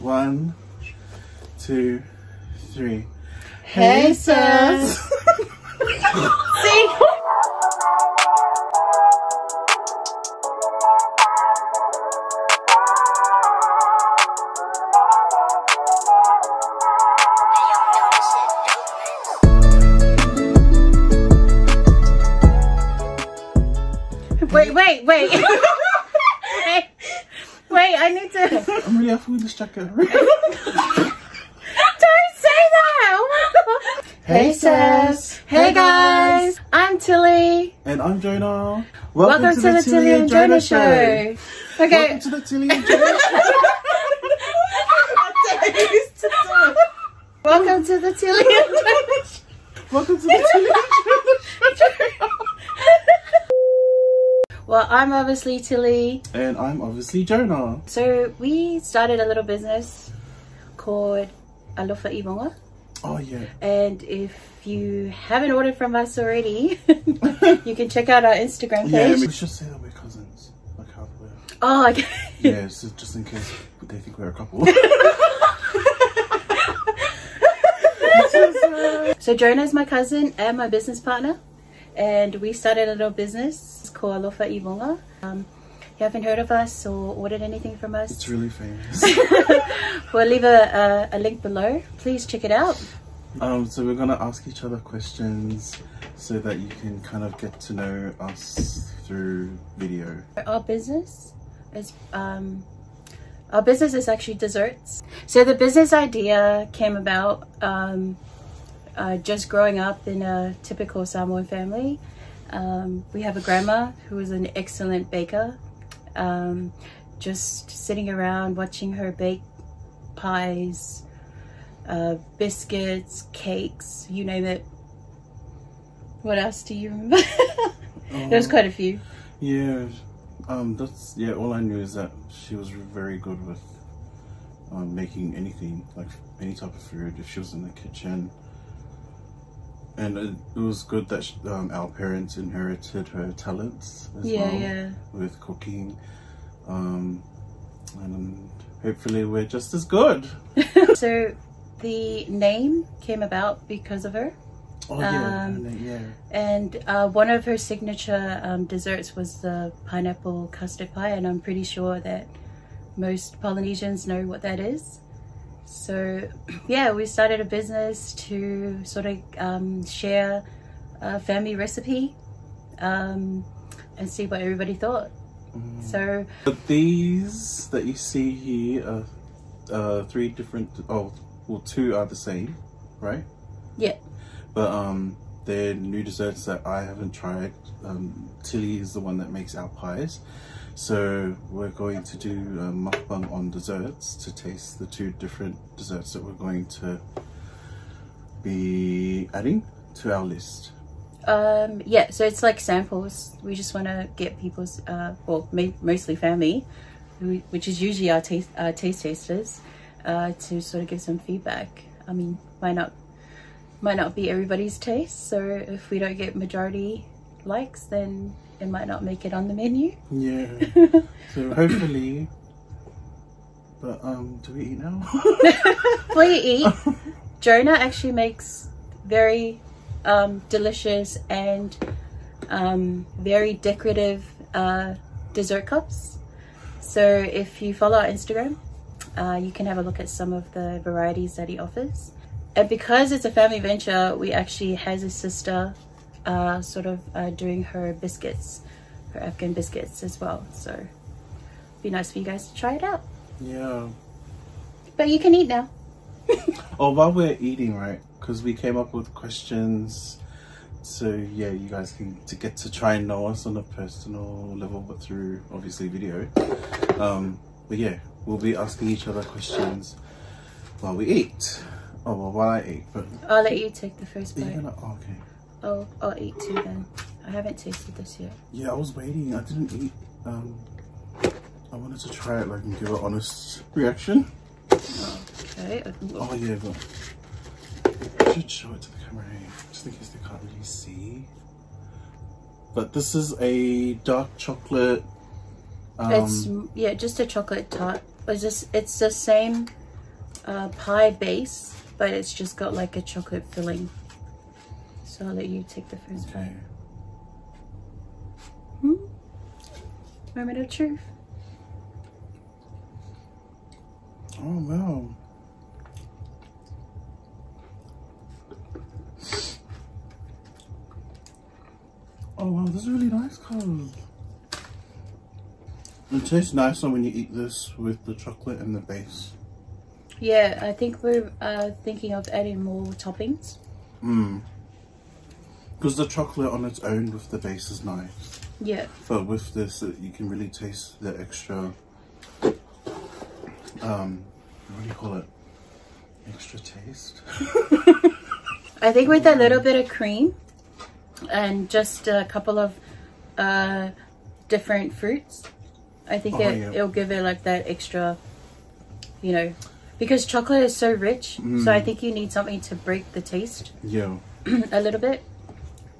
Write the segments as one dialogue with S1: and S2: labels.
S1: 1, 2, 3.
S2: Hey, Sas. See? Wait. Wait, I need to...
S1: I'm really happy with this jacket.
S2: Don't say that! Oh my God. Hey, Sas. Hey, guys. I'm Tilly.
S1: And I'm Jonah.
S2: Welcome to the Tilly and Jonah Show. Okay.
S1: Welcome to the Tilly and Jonah Show.
S2: Welcome to the Tilly and Jonah Show.
S1: Welcome to the Tilly and Jonah Show.
S2: Well, I'm obviously Tilly.
S1: And I'm obviously Jonah.
S2: So we started a little business called Alofa.Ivoga.
S1: Oh yeah.
S2: And if you haven't ordered from us already, you can check out our Instagram page.
S1: Yeah, we should say that we're cousins. Like how we're...
S2: Oh, okay.
S1: Yeah, so just in case they think we're a couple.
S2: So Jonah's my cousin and my business partner. And we started a little business called Alofa.Ivoga. You haven't heard of us or ordered anything from us?
S1: It's really famous.
S2: We'll leave a link below. Please check it out.
S1: So we're gonna ask each other questions so that you can kind of get to know us through video.
S2: Our business is actually desserts. So the business idea came about just growing up in a typical Samoan family. We have a grandma who is an excellent baker. Just sitting around watching her bake pies, biscuits, cakes, you name it. What else do you remember? There's quite a few.
S1: Yeah, all I knew is that she was very good with making anything, like any type of food if she was in the kitchen. And it was good that our parents inherited her talents as well with cooking. And hopefully we're just as good.
S2: So the name came about because of her.
S1: Oh yeah, yeah.
S2: And one of her signature desserts was the pineapple custard pie, and I'm pretty sure that most Polynesians know what that is. So yeah, we started a business to sort of share a family recipe and see what everybody thought. So
S1: but these that you see here are 3 different, well 2 are the same, right?
S2: Yeah.
S1: But they're new desserts that I haven't tried. Tilly is the one that makes our pies. So we're going to do a mukbang on desserts to taste the 2 different desserts that we're going to be adding to our list.
S2: Yeah, so it's like samples. We just want to get people's, mostly family, which is usually our taste testers, to sort of give some feedback. I mean, might not be everybody's taste, so if we don't get majority likes, then it might not make it on the menu. Yeah.
S1: So hopefully, but do we eat now?
S2: Before you eat, Jonah actually makes very delicious and very decorative dessert cups. So if you follow our Instagram, you can have a look at some of the varieties that he offers. And because it's a family venture, we actually has a sister doing her biscuits, her Afghan biscuits as well. So it'd be nice for you guys to try it out.
S1: Yeah.
S2: But you can eat now.
S1: Oh, while we're eating, right? Because we came up with questions. So yeah, you guys can get to try and know us on a personal level, but through obviously video. But yeah, we'll be asking each other questions while we eat. Oh, well, while I eat, but...
S2: I'll let you take the first bite.
S1: Oh, okay.
S2: I'll eat too then. I haven't tasted this yet.
S1: Yeah, I was waiting. I didn't eat. I wanted to try it, like, and give an honest reaction.
S2: Okay.
S1: Oh yeah, but I should show it to the camera, just in case they can't really see. But this is a dark chocolate.
S2: It's just a chocolate tart. It's the same pie base, but it's just got like a chocolate filling. So I'll let you take the first bite. Moment of truth.
S1: Oh wow. Oh wow, this is really nice, cuz. It tastes nicer when you eat this with the chocolate and the base.
S2: Yeah, I think we're thinking of adding more toppings.
S1: Because the chocolate on its own with the base is nice.
S2: Yeah.
S1: But with this, you can really taste the extra, what do you call it? Extra taste?
S2: I think with a little bit of cream and just a couple of different fruits, I think it'll give it like that extra, you know, because chocolate is so rich. So I think you need something to break the taste.
S1: Yeah.
S2: A little bit.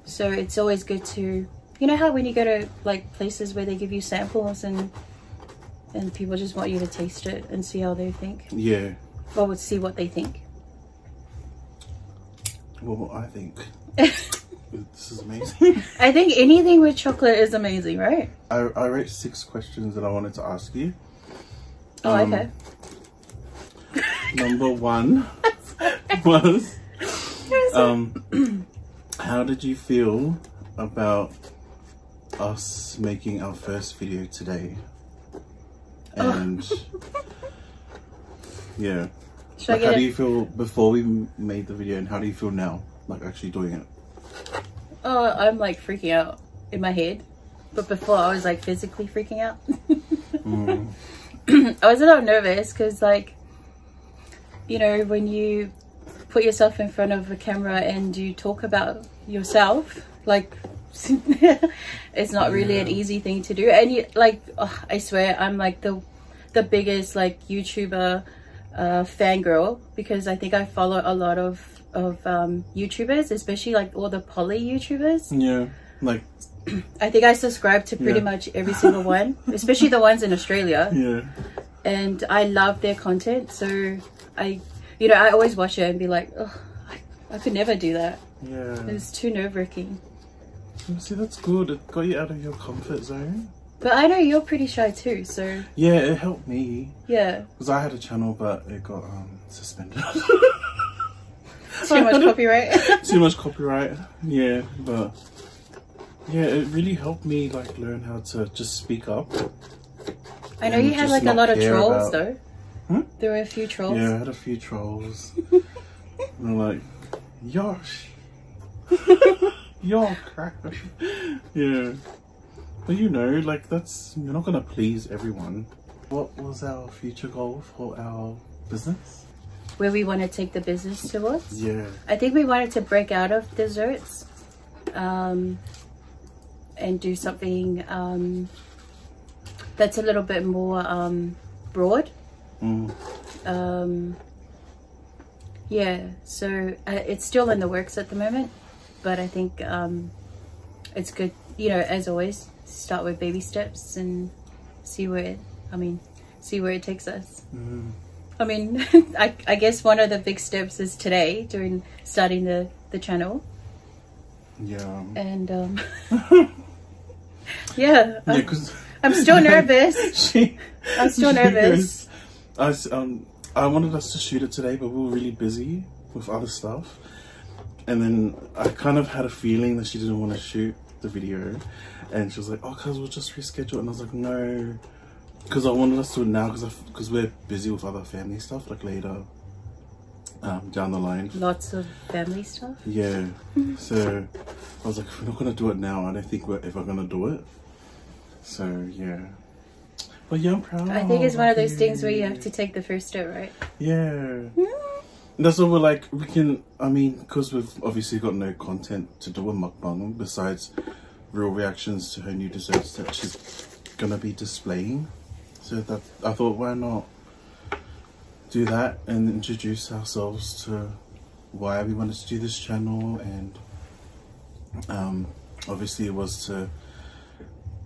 S2: So it's always good to, you know how when you go to like places where they give you samples and people just want you to taste it and see how they think.
S1: Yeah.
S2: Or see what they think.
S1: Well, I think this is amazing.
S2: I think anything with chocolate is amazing, right?
S1: I wrote 6 questions that I wanted to ask you.
S2: Oh, okay.
S1: Number 1 was how did you feel about us making our first video today? And yeah, like, how do you feel before we made the video and how do you feel now, like actually doing it?
S2: Oh, I'm like freaking out in my head, but before I was like physically freaking out. I was a little nervous because, like, you know, when you put yourself in front of a camera and you talk about yourself, like it's not really an easy thing to do. And you like, oh, I swear I'm like the biggest like YouTuber fangirl, because I think I follow a lot of YouTubers, especially like all the poly YouTubers. Yeah, like I think I subscribe to pretty much every single one, especially the ones in Australia. Yeah, and I love their content, so I always watch it and be like, oh, I could never do that. Yeah, it's too nerve-wracking.
S1: See, that's good. It got you out of your comfort zone.
S2: But I know you're pretty shy too, so
S1: yeah, it helped me.
S2: Yeah,
S1: because I had a channel, but it got suspended.
S2: Too much copyright.
S1: Too much copyright. Yeah, but yeah, it really helped me like learn how to just speak up.
S2: I know you had like a lot of trolls though. There were a few trolls.
S1: Yeah, I had a few trolls. And they're like, Yosh, you're crap. Yeah, but you know, like you're not gonna please everyone. What was our future goal for our business?
S2: Where we want to take the business towards?
S1: Yeah,
S2: I think we wanted to break out of desserts, and do something that's a little bit more broad. Yeah, so it's still in the works at the moment, but I think it's good, you know, as always, start with baby steps and see where it takes us. I mean, I guess one of the big steps is today starting the channel. Yeah. And yeah, because I'm still nervous. I'm still nervous.
S1: I wanted us to shoot it today, but we were really busy with other stuff. And then I kind of had a feeling that she didn't want to shoot the video. And she was like, oh, cuz we'll just reschedule. And I was like, no. Because I wanted us to do it now because we're busy with other family stuff, like later down the line.
S2: Lots of family stuff?
S1: Yeah. So I was like, if we're not going to do it now, I don't think we're ever going to do it. So, yeah. But yeah, I'm proud.
S2: I think it's one of those things where you have to take the first step, right?
S1: Yeah. That's what we're like, because we've obviously got no content to do a mukbang besides real reactions to her new desserts that she's going to be displaying. So that I thought, why not do that and introduce ourselves to why we wanted to do this channel. And obviously it was to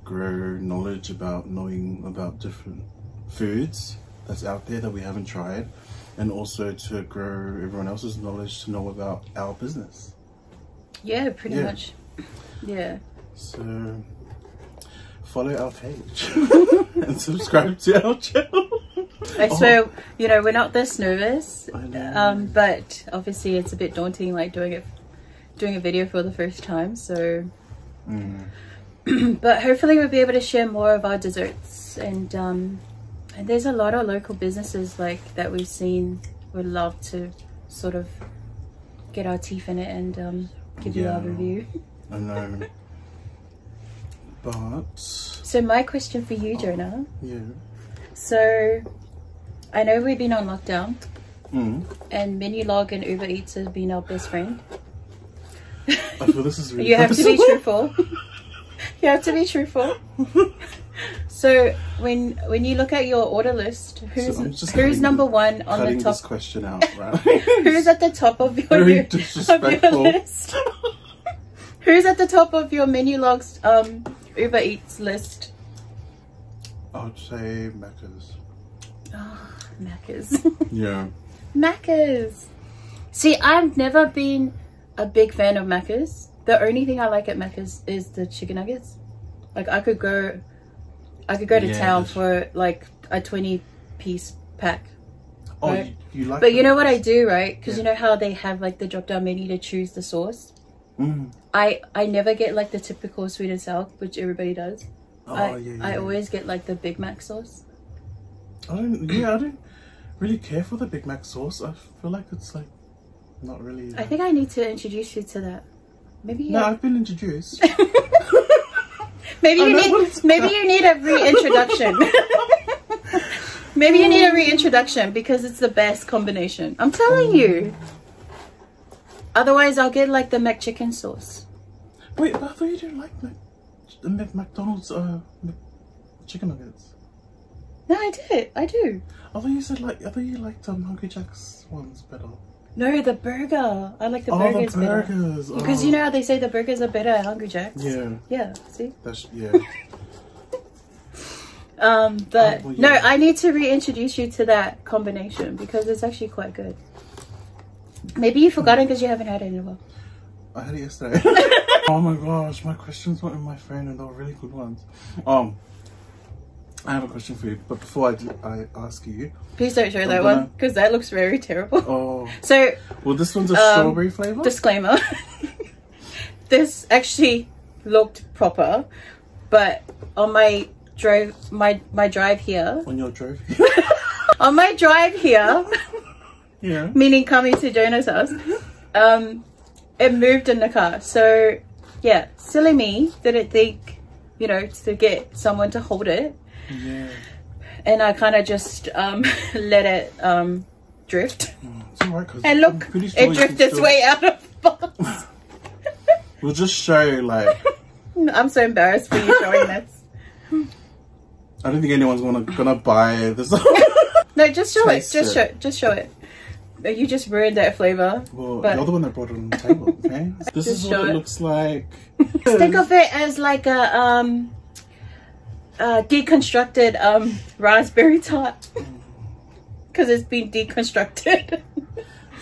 S1: grow knowledge about knowing about different foods that's out there that we haven't tried, and also to grow everyone else's knowledge to know about our business.
S2: Yeah, pretty much. Yeah.
S1: So follow our page and subscribe to our channel.
S2: I swear, you know, we're not this nervous,
S1: I know.
S2: but obviously it's a bit daunting, like doing a video for the first time. So, but hopefully we'll be able to share more of our desserts, and there's a lot of local businesses like that we've seen. Would love to sort of get our teeth in it and give you our review.
S1: I know. But
S2: so my question for you, Jonah.
S1: Yeah.
S2: So I know we've been on lockdown, and Menulog and Uber Eats has been our best friend.
S1: I feel this is really
S2: You have to be truthful. You have to be truthful. So when you look at your order list, who's number one on the top?
S1: This question out, right?
S2: Who's at the top of your list? Who's at the top of your Menulog's Uber Eats list?
S1: I would say Macca's.
S2: Oh, Macca's.
S1: Yeah.
S2: Macca's. See, I've never been a big fan of Macca's. The only thing I like at Macca's is the chicken nuggets. Like I could go to town for like a 20-piece pack.
S1: Oh,
S2: right?
S1: you like?
S2: But you know what I do, right? Because you know how they have like the drop-down menu to choose the sauce. I never get like the typical sweet and sour, which everybody does. I always get like the Big Mac sauce.
S1: I don't really care for the Big Mac sauce. I feel like it's like not really.
S2: I think I need to introduce you to that. Maybe.
S1: No, I've been introduced.
S2: Maybe you need a reintroduction. Maybe you need a reintroduction because it's the best combination. I'm telling you. Otherwise, I'll get like the McChicken sauce.
S1: Wait, but I thought you didn't like the McDonald's chicken nuggets.
S2: No, I did. I do.
S1: I thought you said like. I thought you liked Hungry Jack's ones better.
S2: No, the burger. I like the burgers better. Because you know how they say the burgers are better at Hungry Jack's?
S1: Yeah.
S2: Yeah, see?
S1: That's, yeah.
S2: But no, I need to reintroduce you to that combination because it's actually quite good. Maybe you've forgotten because you haven't had it in a while.
S1: I had it yesterday. Oh my gosh, my questions weren't in my phone and they were really good ones. I have a question for you, but before I ask you,
S2: please don't show that one because that looks very terrible.
S1: Oh.
S2: So,
S1: well, this one's a strawberry flavor.
S2: Disclaimer: this actually looked proper, but on my drive, my drive here.
S1: On your drive.
S2: On my drive here.
S1: Yeah.
S2: Meaning coming to Jonah's house. It moved in the car, so yeah, silly me didn't think, you know, to get someone to hold it.
S1: Yeah.
S2: And I kind of just let it drift.
S1: It's alright,
S2: and look, it drifted its way out of the box.
S1: We'll just show like.
S2: I'm so embarrassed for you showing this.
S1: I don't think anyone's gonna buy this.
S2: No, just show it. Just show it. You just ruined that flavor.
S1: Well, you're the one that brought it on the table, okay? This is what it looks like.
S2: Think of it as like a deconstructed raspberry tart. Because it's been deconstructed.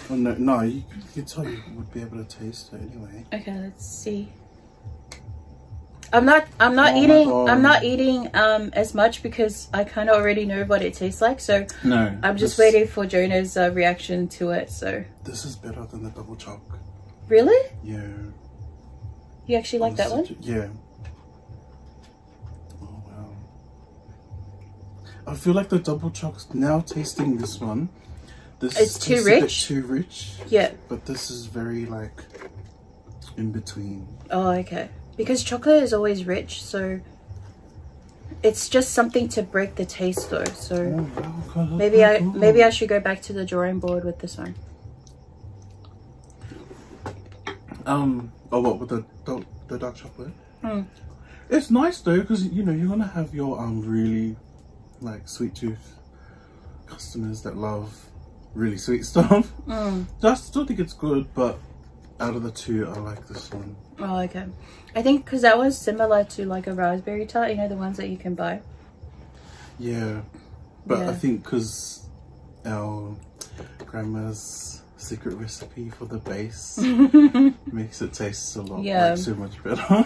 S1: Oh, no, you can tell you would be able to taste it anyway.
S2: Okay, let's see. I'm not eating as much because I kind of already know what it tastes like, so
S1: no,
S2: I'm just waiting for Jonah's reaction to it. So
S1: this is better than the double choc.
S2: Really?
S1: Yeah.
S2: You actually like that one?
S1: Yeah. Oh wow. I feel like the double choc's now tasting this one.
S2: It's too rich.
S1: Too rich.
S2: Yeah.
S1: But this is very like in between.
S2: Oh, okay. Because chocolate is always rich, so it's just something to break the taste though. So maybe I should go back to the drawing board with this one.
S1: Oh, what with the dark chocolate? It's nice though, because you know you're gonna have your really like sweet tooth customers that love really sweet stuff. I still think it's good, but out of the two, I like this one.
S2: Oh, okay. I think because that was similar to like a raspberry tart, you know, the ones that you can buy.
S1: Yeah. But
S2: Yeah.
S1: I think because our grandma's secret recipe for the base makes it taste a lot,
S2: Yeah.
S1: like, so much better.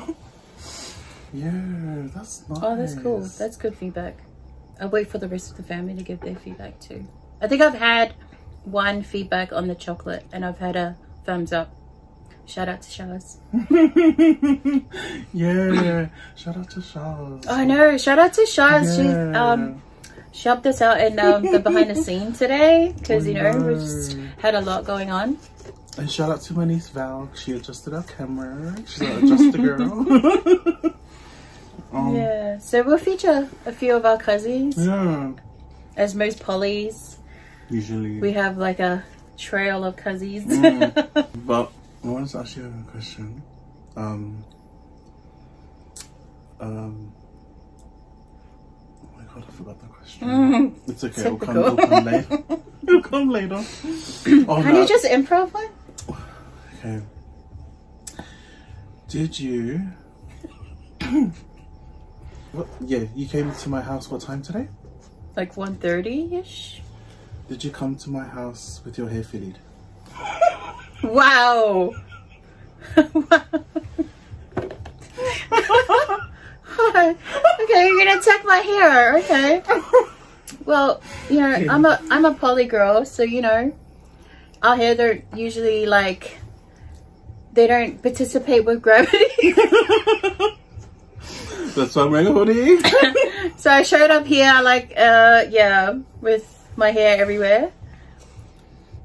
S1: Yeah, that's nice.
S2: Oh, that's cool. That's good feedback. I'll wait for the rest of the family to give their feedback too. I think I've had one feedback on the chocolate and I've had a thumbs up. Shout out to Sas.
S1: Yeah, shout out to Sas.
S2: I know. Shout out to Sas.
S1: Yeah.
S2: She helped us out in the behind the sceene today because, you know, we
S1: No.
S2: just had a lot going on.
S1: And shout out to my niece Val. She adjusted our camera. She's an adjuster girl.
S2: Yeah, so we'll feature a few of our cousins.
S1: Yeah.
S2: As most polys,
S1: Usually.
S2: we have like a trail of cousins.
S1: But I wanted to ask you a question. Oh my god, I forgot the question. It's okay, it'll come later. It'll come later. Oh,
S2: Can you just improv one?
S1: Okay. Did you... What? Yeah, you came to my house what time today?
S2: Like 1:30-ish?
S1: Did you come to my house with your hair fitted?
S2: Wow. Okay, you're gonna check my hair. Okay. Well, you know, I'm a poly girl, so you know, our hair don't usually like, they don't participate with gravity.
S1: That's why I'm wearing a hoodie.
S2: So I showed up here like yeah, with my hair everywhere,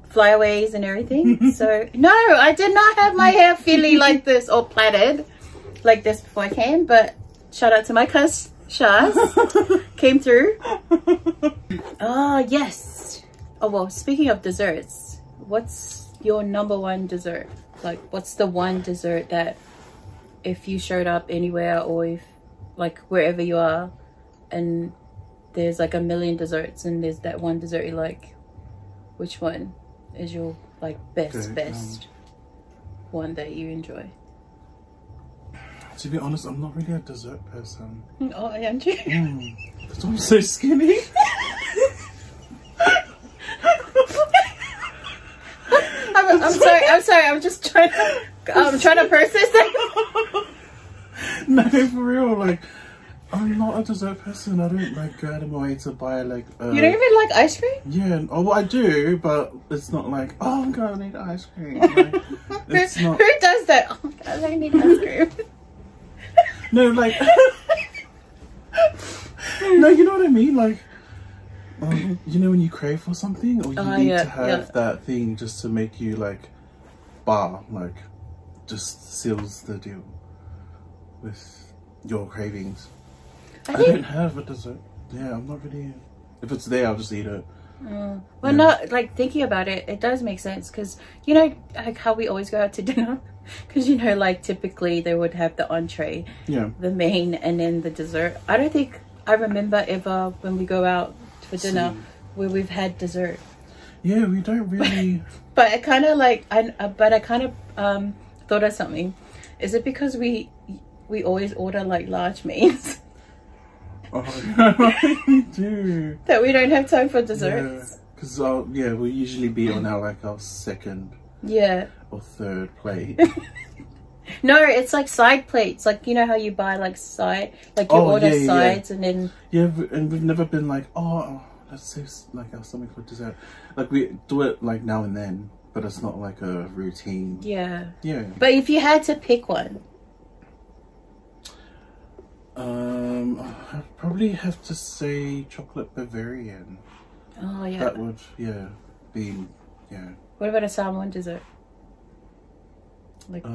S2: flyaways and everything. So no, I did not have my hair feely like this or plaited like this before I came, but shout out to my cuz Sas came through. Oh yes. Oh well, speaking of desserts, what's your #1 dessert? Like, what's the one dessert that if you showed up anywhere or if like wherever you are and there's like a million desserts and there's that one dessert you like, which one is your like best one that you enjoy?
S1: To be honest, I'm not really a dessert person.
S2: Oh, aren't you?
S1: That's why I'm so skinny.
S2: I'm sorry, I'm just trying to process it.
S1: No, for real, like, I'm not a dessert person. I don't like go out of my way to buy like
S2: You don't even like ice cream?
S1: yeah, oh well, I do, but it's not like, oh I'm gonna need ice cream. Like, it's not.
S2: Who does that? Oh my god, I need ice cream.
S1: No, like no, you know what I mean, like you know when you crave for something or you need to have that thing just to make you like like just seals the deal with your cravings. I don't have a dessert. Yeah, I'm not really. If it's there, I'll just eat it.
S2: Well, not like thinking about it, it does make sense because you know, like how we always go out to dinner, because you know, like typically they would have the entree, the main, and then the dessert. I don't think I remember ever when we go out for dinner where we've had dessert.
S1: Yeah, we don't really.
S2: But I kind of like, I kind of thought of something. Is it because we always order like large mains?
S1: Oh, yeah, we do.
S2: That we don't have time for desserts?
S1: Because we'll usually be on our like our second or third plate.
S2: No, it's like side plates. Like, you know how you buy like side, like you order sides and then...
S1: Yeah, and we've never been like, oh, let's save like our something for dessert. Like we do it like now and then, but it's not like a routine. Yeah. Yeah.
S2: But if you had to pick one...
S1: I'd probably have to say chocolate Bavarian.
S2: Oh yeah.
S1: That would be
S2: What about a salmon dessert?
S1: Like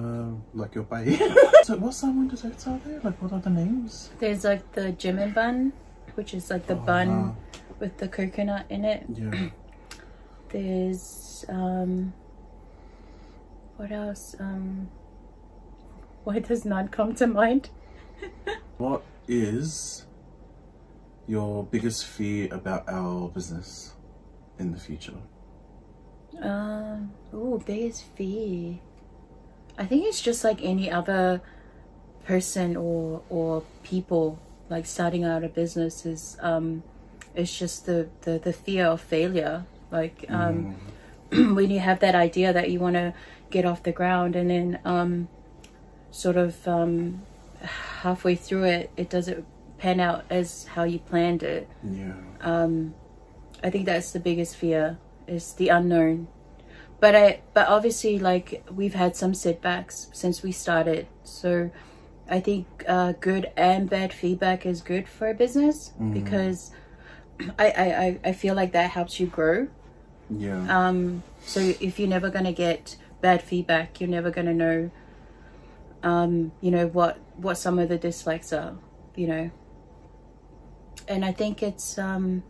S1: your bite. So what salmon desserts are there? Like what are the names?
S2: There's like the Jimin bun, which is like the bun with the coconut in it.
S1: Yeah.
S2: There's what else? Why does none come to mind?
S1: What is your biggest fear about our business in the future?
S2: Biggest fear. I think it's just like any other person or people like starting out a business is it's just the fear of failure. Like when you have that idea that you want to get off the ground, and then sort of halfway through it doesn't pan out as how you planned it. I think that's the biggest fear, is the unknown. But obviously, like, we've had some setbacks since we started, so I think good and bad feedback is good for a business, because I feel like that helps you grow. So if you're never going to get bad feedback, you're never going to know you know, what some of the dislikes are, you know. And I think it's I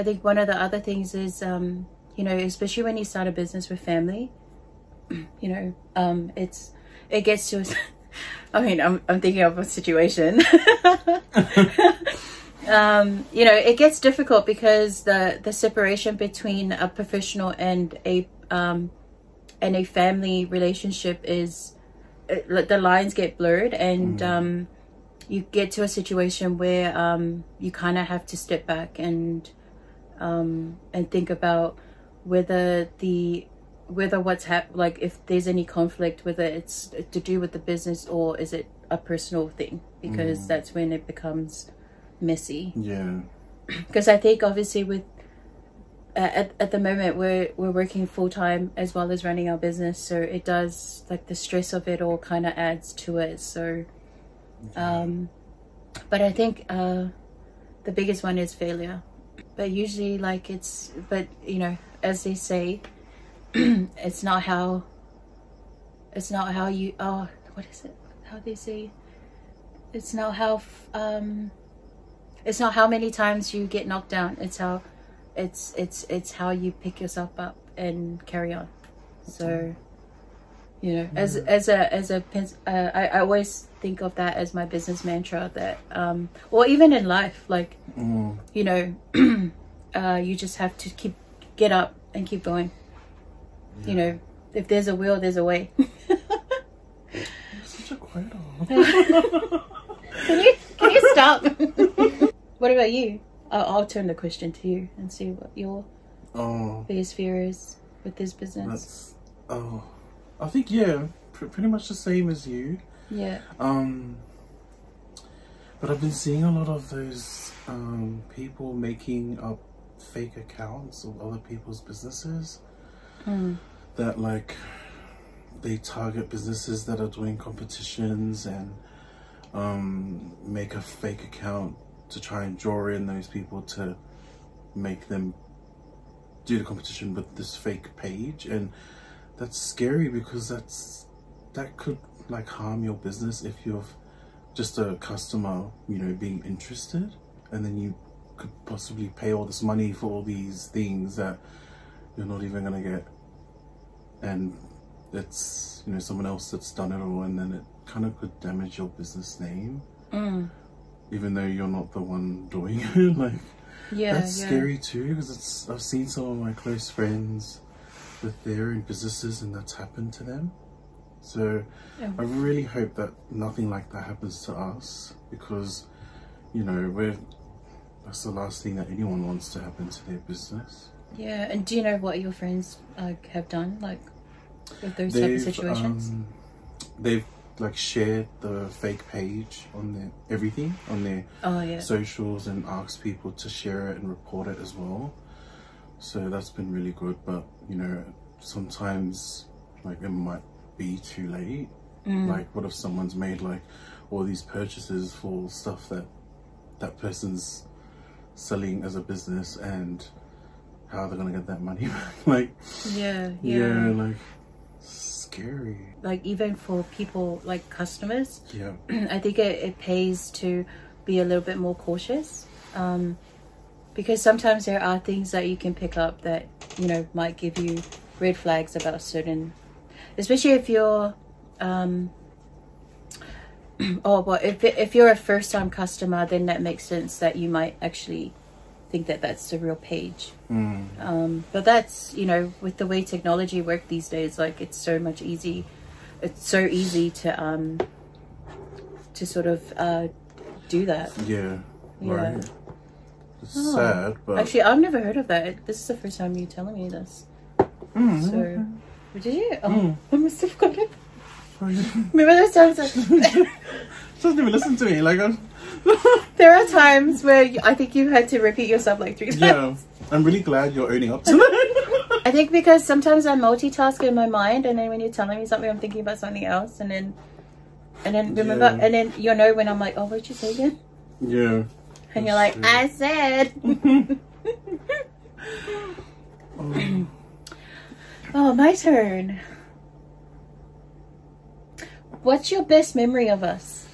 S2: think one of the other things is you know, especially when you start a business with family, you know, it gets to I mean, I'm thinking of a situation. You know, it gets difficult because the separation between a professional and a family relationship is, the lines get blurred, and you get to a situation where you kind of have to step back and think about whether what's like, if there's any conflict, whether it's to do with the business or is it a personal thing, because that's when it becomes messy. Because I think obviously with at the moment we're working full-time as well as running our business, so it does, like, the stress of it all kind of adds to it. So but I think the biggest one is failure. But usually, like, but you know, as they say, it's not how you, oh, what is it, how they say, it's not how many times you get knocked down, it's how how you pick yourself up and carry on. So, you know, I always think of that as my business mantra, that or even in life, like, you know, you just have to get up and keep going. You know, if there's a will, there's a way.
S1: You're such a quiet.
S2: Can you stop? What about you? I'll turn the question to you and see what your biggest fear is with this business.
S1: I think pretty much the same as you. But I've been seeing a lot of those people making up fake accounts of other people's businesses. That, like, they target businesses that are doing competitions and make a fake account to try and draw in those people to make them do the competition with this fake page. And that's scary, because that could, like, harm your business if you're just a customer, you know, being interested, and then you could possibly pay all this money for all these things that you're not even gonna get, and it's, you know, someone else that's done it all, and then it kind of could damage your business name, even though you're not the one doing it. Like, that's scary too, because I've seen some of my close friends with their own businesses and that's happened to them. So I really hope that nothing like that happens to us, because, you know, that's the last thing that anyone wants to happen to their business. And do you know what your friends have done, like, with those type of situations? They've, like, shared the fake page on their everything on their socials, and asked people to share it and report it as well. So that's been really good. But, you know, sometimes, like, it might be too late. Like, what if someone's made, like, all these purchases for stuff that person's selling as a business, and how they're gonna get that money back? Like, like, scary. Like, even for people, like customers, I think it pays to be a little bit more cautious, because sometimes there are things that you can pick up that, you know, might give you red flags about certain, especially if you're if you're a first-time customer, then that makes sense that you might actually think that that's the real page. But that's, you know, with the way technology works these days, like, it's so easy to sort of do that.
S2: Right.
S1: It's sad, but
S2: actually, I've never heard of that. This is the first time you're telling me this. So, did you? Oh, I must have got it. Remember those times?
S1: She doesn't even listen to me. Like,
S2: there are times where I think you had to repeat yourself like 3 times.
S1: yeah, I'm really glad you're owning up to that.
S2: I think because sometimes I multitask in my mind, and then when you're telling me something, I'm thinking about something else, and then remember, and then you know when I'm like, oh, what did you say again?
S1: Yeah.
S2: And you're like,
S1: true.
S2: I said. Oh, my turn. What's your best memory of us?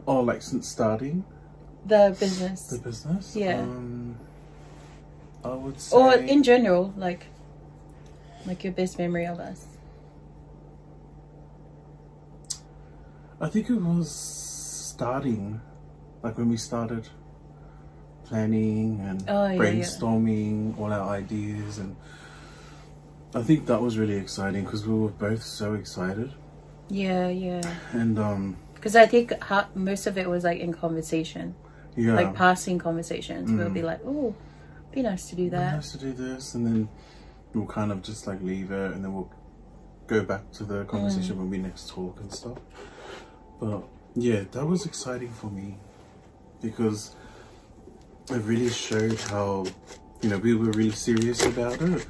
S1: Oh, like since starting
S2: The business.
S1: the business?
S2: Yeah.
S1: I would say...
S2: Or in general, like your best memory of us.
S1: I think it was starting, like when we started planning and brainstorming all our ideas, and I think that was really exciting because we were both so excited.
S2: Yeah, yeah.
S1: And
S2: because I think most of it was like in conversation,
S1: yeah,
S2: like passing conversations. We'll be like, oh, be nice to do that.
S1: Be nice to do this, and then we'll kind of just like leave it, and then we'll go back to the conversation when we next talk and stuff. But yeah, that was exciting for me because it really showed how, you know, we were really serious about it,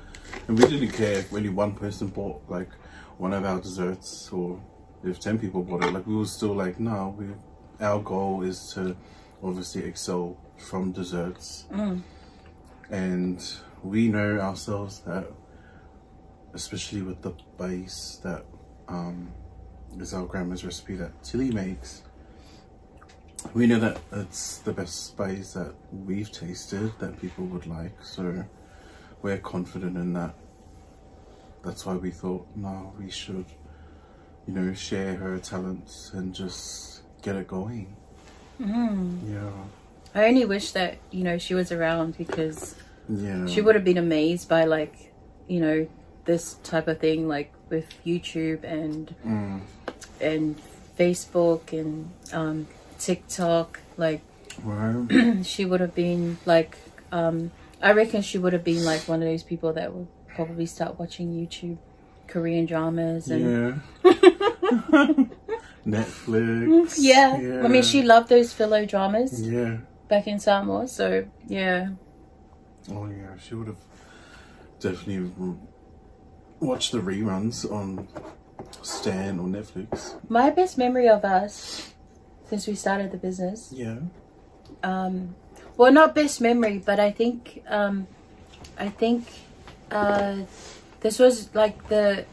S1: and we didn't care if only one person bought like one of our desserts or if 10 people bought it. Like, we were still like, no, our goal is to obviously excel from desserts. And we know ourselves that, especially with the base that is our grandma's recipe that Tilly makes, we know that it's the best spice that we've tasted that people would like, so we're confident in that. That's why we thought, no, we should, you know, share her talents and just get it going. Yeah.
S2: I only wish that, you know, she was around, because
S1: yeah,
S2: she would have been amazed by, like, you know, this type of thing, like with YouTube and Facebook and TikTok. Like,
S1: right.
S2: she would have been like, I reckon she would have been like one of those people that would probably start watching YouTube Korean dramas and
S1: Netflix.
S2: yeah. I mean, she loved those filler dramas back in Samoa, so yeah.
S1: Oh yeah, she would have definitely watched the reruns on Stan or Netflix.
S2: My best memory of us since we started the business, well, not best memory, but I think this was like the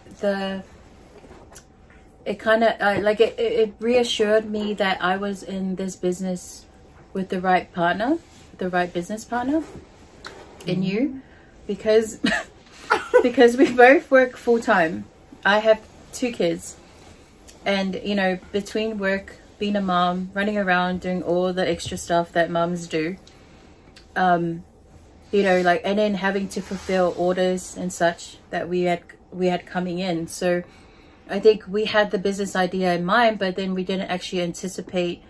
S2: it kind of like it reassured me that I was in this business with the right partner, the right business partner in you, because because we both work full-time. I have 2 kids, and you know, between work, being a mom, running around doing all the extra stuff that mums do, you know, like, and then having to fulfill orders and such that we had coming in. So I think we had the business idea in mind, but then we didn't actually anticipate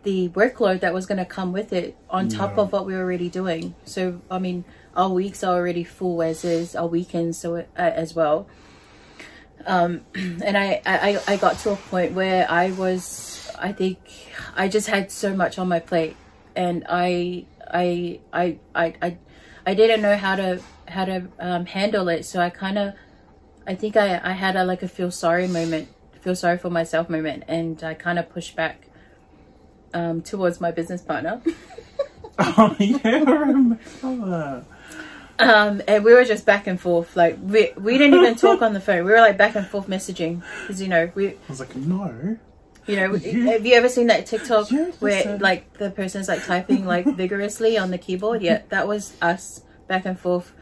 S2: the workload that was going to come with it on top of what we were already doing. So I mean, our weeks are already full, as is our weekends, so as well. And I got to a point where I think I just had so much on my plate, and I didn't know how to handle it. So I think I had like a feel sorry for myself moment, and I kind of pushed back towards my business partner.
S1: Oh yeah, I remember that.
S2: And we were just back and forth, like we didn't even talk on the phone. We were like back and forth messaging, because you know, I
S1: was like, no,
S2: you know, have you ever seen that TikTok where like the person's like typing like vigorously on the keyboard? Yeah, that was us back and forth,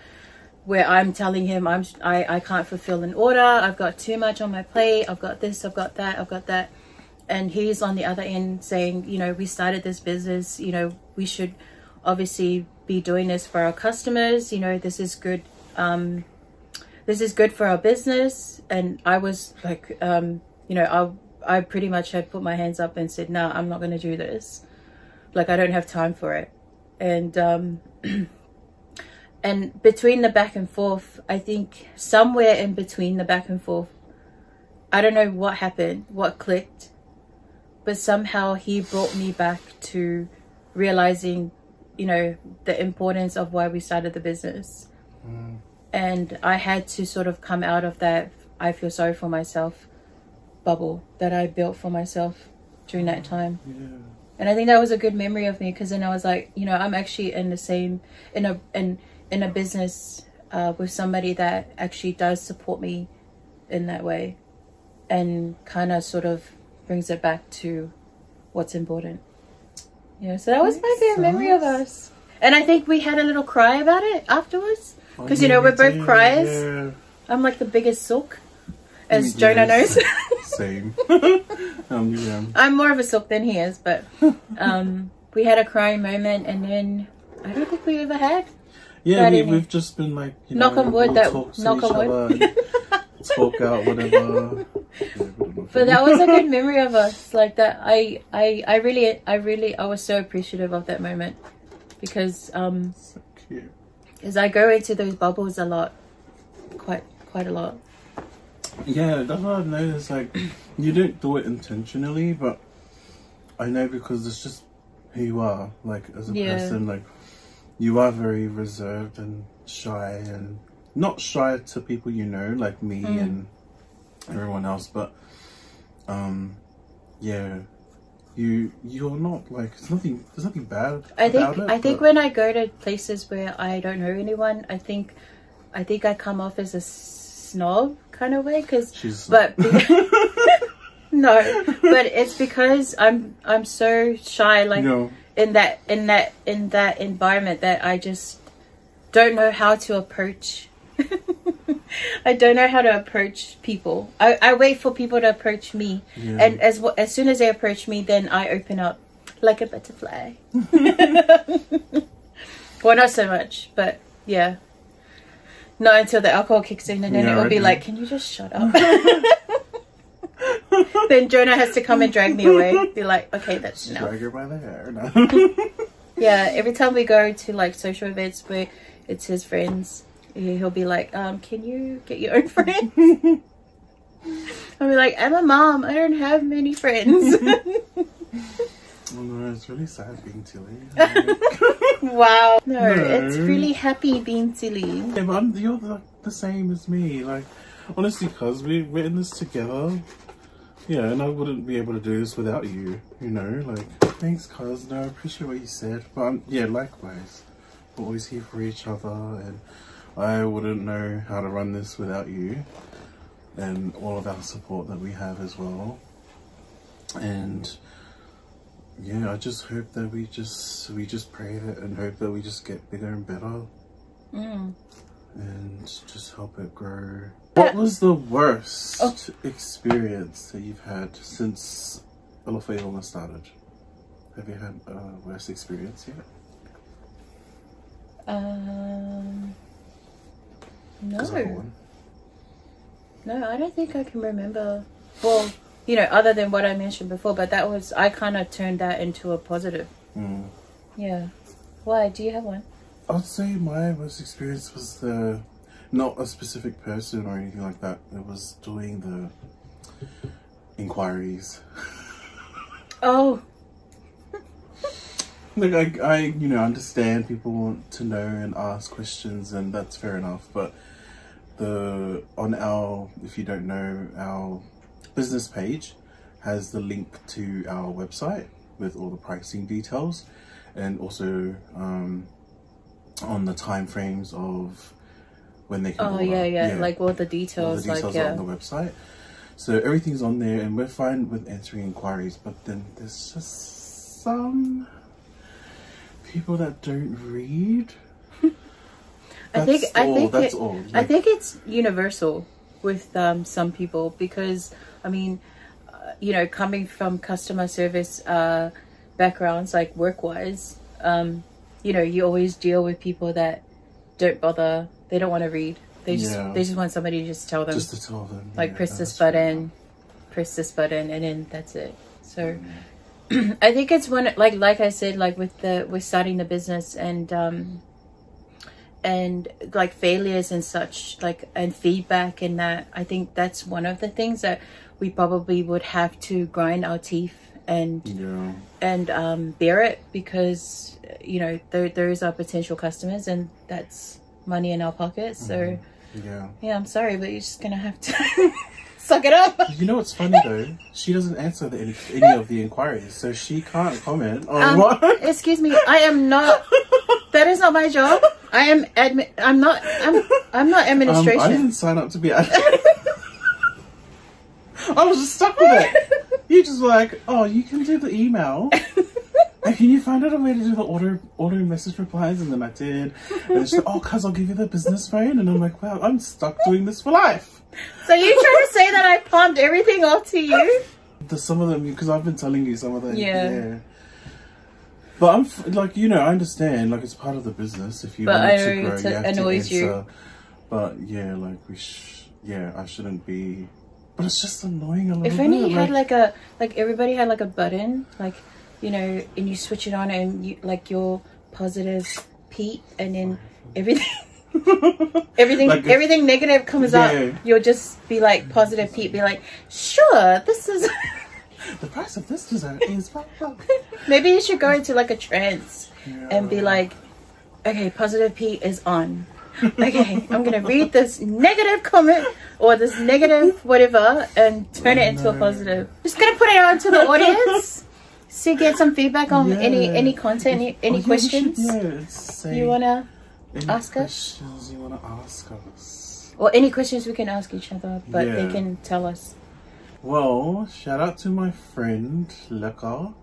S2: where I'm telling him I can't fulfill an order, I've got too much on my plate, I've got this, I've got that, and he's on the other end saying, you know, we started this business, you know, we should obviously be doing this for our customers, you know, this is good for our business. And I was like, you know, I pretty much had put my hands up and said, no, I'm not going to do this. Like, I don't have time for it. And and between the back and forth, I think somewhere in between the back and forth, I don't know what happened, what clicked, but somehow he brought me back to realizing, you know, the importance of why we started the business. And I had to sort of come out of that I feel sorry for myself bubble that I built for myself during that time. And I think that was a good memory of me, because then I was like, you know, I'm actually in the same in a business with somebody that actually does support me in that way, and kind of sort of brings it back to what's important. Yeah, so that was my favorite memory of us. And I think we had a little cry about it afterwards, because you know, we're both criers. I'm like the biggest sook, as Jonah knows.
S1: Same.
S2: I'm more of a sook than he is, but we had a crying moment, and then I don't think we ever had.
S1: Yeah, we've just been like, you
S2: knock
S1: know,
S2: on wood,
S1: knock on wood. Talk out whatever.
S2: But that was a good memory of us, like that. I was so appreciative of that moment, because
S1: so cute.
S2: As I go into those bubbles a lot, quite a lot.
S1: Yeah, that's what I've noticed. Like, you don't do it intentionally, but I know because it's just who you are. Like, as a person, like, you are very reserved and shy, and not shy to people you know, like me and everyone else, but yeah, you're not like, there's nothing bad about it.
S2: I think when I go to places where I don't know anyone, I think I come off as a snob kind of way, no, but it's because I'm so shy, like, you know, in that environment, that I just don't know how to approach. I don't know how to approach people. I wait for people to approach me, and as soon as they approach me, then I open up like a butterfly. Well, not so much, but yeah, not until the alcohol kicks in, and then it will be like, can you just shut up? Then Jonah has to come and drag me away. Be like, okay, that's enough.
S1: Drag her by the hair. No.
S2: Yeah, every time we go to like social events where it's his friends, he'll be like, can you get your own friends? I'll be like, I'm a mom, I don't have many friends.
S1: Oh no, it's really sad being silly.
S2: Wow. No, it's really happy being silly.
S1: Yeah, but you're the same as me. Like, honestly, cuz we're in this together. Yeah, and I wouldn't be able to do this without you. You know, like, thanks, cuz. No, I appreciate what you said. But yeah, likewise. We're always here for each other, and I wouldn't know how to run this without you, and all of our support that we have as well. And yeah, I just hope that we just pray that and hope that we just get bigger and better, and just help it grow. What was the worst experience that you've had since Alofa.Ivoga started? Have you had a worst experience yet? No. No, I don't think I can remember. Well, you know, other than what I mentioned before, but that was, I kind of turned that into a positive. Yeah. Why? Do you have one? I'd say my worst experience was not a specific person or anything like that. It was doing the inquiries. Oh. Like, I you know, understand people want to know and ask questions, and that's fair enough, but if you don't know, our business page has the link to our website with all the pricing details, and also on the time frames of when they can order. Yeah, like all the details. All the details are on the website. So everything's on there, and we're fine with answering inquiries, but then there's just some people that don't read. I think it's universal with some people, because I mean, you know, coming from customer service backgrounds, like work-wise, you know, you always deal with people that don't bother. They don't want to read. They just want somebody to just tell them. Just to tell them. Like, press this button, and then that's it. So
S2: I think it's one, like I said, like with starting the business and like failures and such, like, and feedback and that, I think that's one of the things that we probably would have to grind our teeth and bear it, because you know those are potential customers and that's money in our pockets. So yeah, I'm sorry, but you're just gonna have to suck it up.
S1: You know what's funny though? She doesn't answer any of the inquiries, so she can't comment on what.
S2: Excuse me, I am not. That is not my job. I am admin. I'm not administration.
S1: I didn't sign up to be admin. I was just stuck with it. You just like, oh, you can do the email. And can you find out a way to do the auto message replies? And then I did. And she's like, oh, cuz I'll give you the business phone. And I'm like, wow, I'm stuck doing this for life.
S2: So you trying to say that I palmed everything off to you?
S1: Some of them, because I've been telling you some of them.
S2: Yeah.
S1: But I'm like, you know, I understand. Like, it's part of the business. If you want it to grow, you have to answer. But yeah, like I shouldn't be. But it's just annoying a little bit.
S2: If only you had like everybody had like a button, like, you know, and you switch it on and you like your positive Pete, and then everything like everything negative comes up. You'll just be like positive Pete, be like, sure, this is
S1: the price of this dessert is
S2: maybe you should go into like a trance and be like, okay, positive Pete is on. Okay, I'm gonna read this negative comment or this negative whatever and turn it into a positive. Just gonna put it out to the audience to get some feedback on any content, any questions you wanna ask us.
S1: Questions you wanna ask us,
S2: or any questions we can ask each other, but they can tell us.
S1: Well, shout out to my friend Leka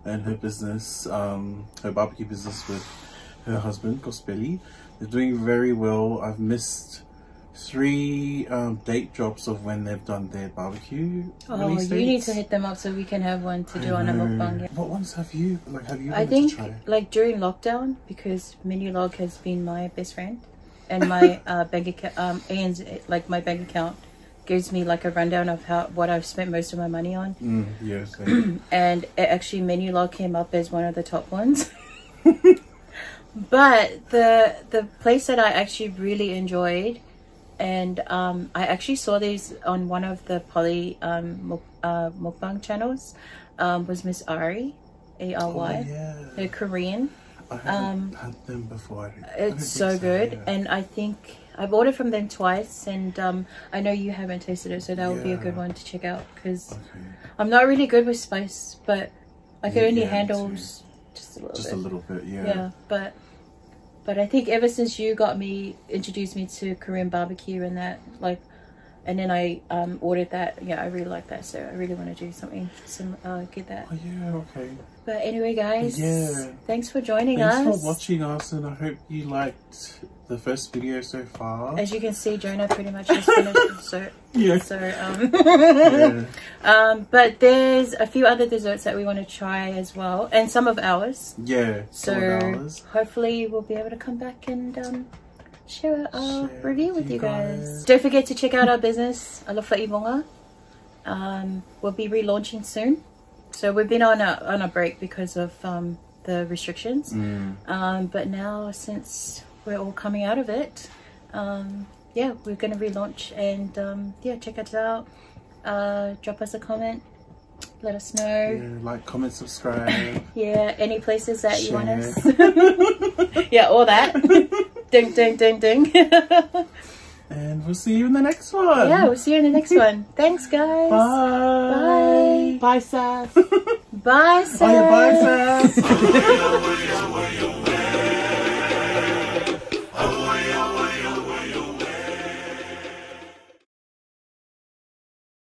S1: and her business, her barbecue business with her husband Gospeli. They're doing very well. I've missed 3 date drops of when they've done their barbecue.
S2: Oh, you need to hit them up so we can have one to do on a mukbang.
S1: What ones have you
S2: I think to try? Like during lockdown, because Menulog has been my best friend, and my bank account, like my bank account gives me like a rundown of what I've spent most of my money on.
S1: Yes.
S2: And actually Menulog came up as one of the top ones. But the place that I actually really enjoyed, and I actually saw these on one of the Poly mukbang channels, was Miss Ari, A-R-Y.
S1: Oh, yeah.
S2: They're Korean.
S1: I haven't had them before.
S2: It's so good, and I think I've ordered from them twice, and I know you haven't tasted it, so that would be a good one to check out, because I'm not really good with spice, but I can only handle just a little bit. Yeah, but I think ever since you introduced me to Korean barbecue and that, like, and then I ordered that, I really like that, so I really want to do get that.
S1: Oh yeah, okay.
S2: But anyway, guys, thanks for joining us.
S1: Thanks for watching us, and I hope you liked the first video so far.
S2: As you can see, Jonah pretty much just finished but there's a few other desserts that we want to try as well, and some of ours. So hopefully we'll be able to come back and share our review with you guys. Don't forget to check out our business, Alofa.Ivoga. We'll be relaunching soon. So we've been on a break because of the restrictions. But now, since we're all coming out of it, we're going to relaunch, and check us out. Drop us a comment, let us know.
S1: Like, comment, subscribe.
S2: Any places that you want us. All that. Ding, ding, ding, ding.
S1: And we'll see you in the next one.
S2: We'll see you in the next one. Thanks, guys.
S1: Bye.
S2: Bye.
S1: Bye, Sas.
S2: Bye, Sas.
S1: Oh, yeah, bye, Sas.